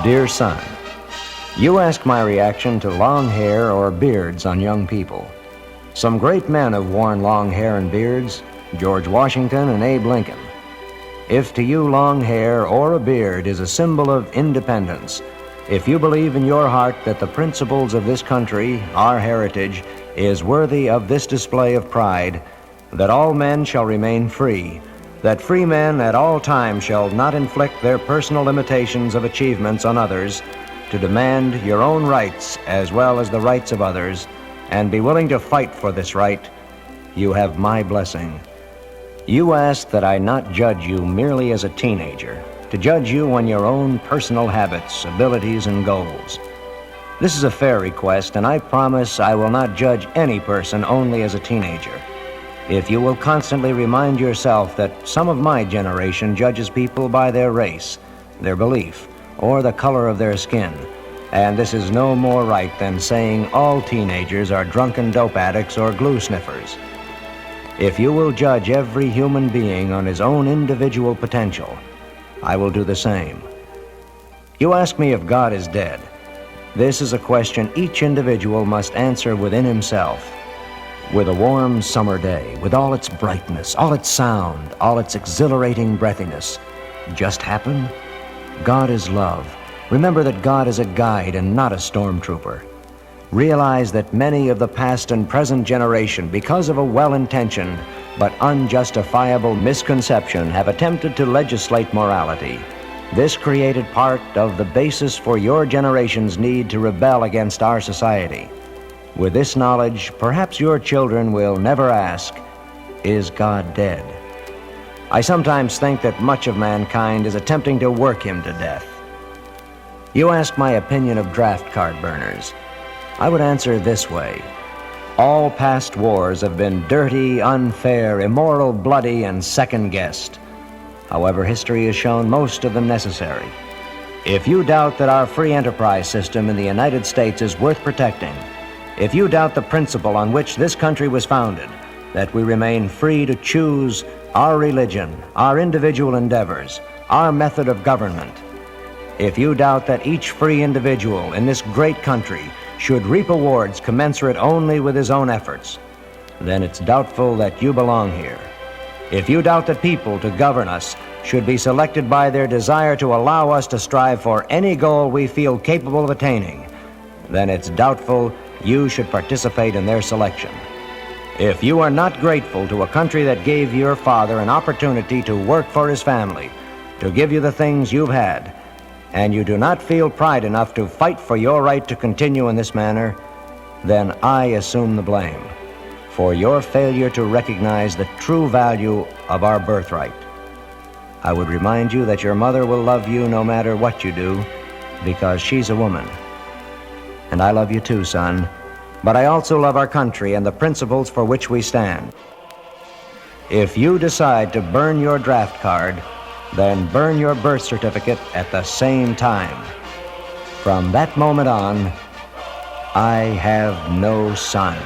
Dear son, you ask my reaction to long hair or beards on young people. Some great men have worn long hair and beards, George Washington and Abe Lincoln. If to you long hair or a beard is a symbol of independence, if you believe in your heart that the principles of this country, our heritage, is worthy of this display of pride, that all men shall remain free, that free men at all times shall not inflict their personal limitations of achievements on others, to demand your own rights as well as the rights of others, and be willing to fight for this right, you have my blessing. You ask that I not judge you merely as a teenager, to judge you on your own personal habits, abilities, and goals. This is a fair request, and I promise I will not judge any person only as a teenager. If you will constantly remind yourself that some of my generation judges people by their race, their belief, or the color of their skin, and this is no more right than saying all teenagers are drunken dope addicts or glue sniffers. If you will judge every human being on his own individual potential, I will do the same. You ask me if God is dead. This is a question each individual must answer within himself. With a warm summer day, with all its brightness, all its sound, all its exhilarating breathiness, just happen? God is love. Remember that God is a guide and not a stormtrooper. Realize that many of the past and present generation, because of a well-intentioned but unjustifiable misconception, have attempted to legislate morality. This created part of the basis for your generation's need to rebel against our society. With this knowledge, perhaps your children will never ask, "Is God dead?" I sometimes think that much of mankind is attempting to work him to death. You ask my opinion of draft card burners. I would answer this way. All past wars have been dirty, unfair, immoral, bloody, and second-guessed. However, history has shown most of them necessary. If you doubt that our free enterprise system in the United States is worth protecting, if you doubt the principle on which this country was founded, that we remain free to choose our religion, our individual endeavors, our method of government, if you doubt that each free individual in this great country should reap awards commensurate only with his own efforts, then it's doubtful that you belong here. If you doubt that people to govern us should be selected by their desire to allow us to strive for any goal we feel capable of attaining, then it's doubtful you should participate in their selection. If you are not grateful to a country that gave your father an opportunity to work for his family, to give you the things you've had, and you do not feel pride enough to fight for your right to continue in this manner, then I assume the blame for your failure to recognize the true value of our birthright. I would remind you that your mother will love you no matter what you do, because she's a woman. And I love you too, son, but I also love our country and the principles for which we stand. If you decide to burn your draft card, then burn your birth certificate at the same time. From that moment on, I have no son.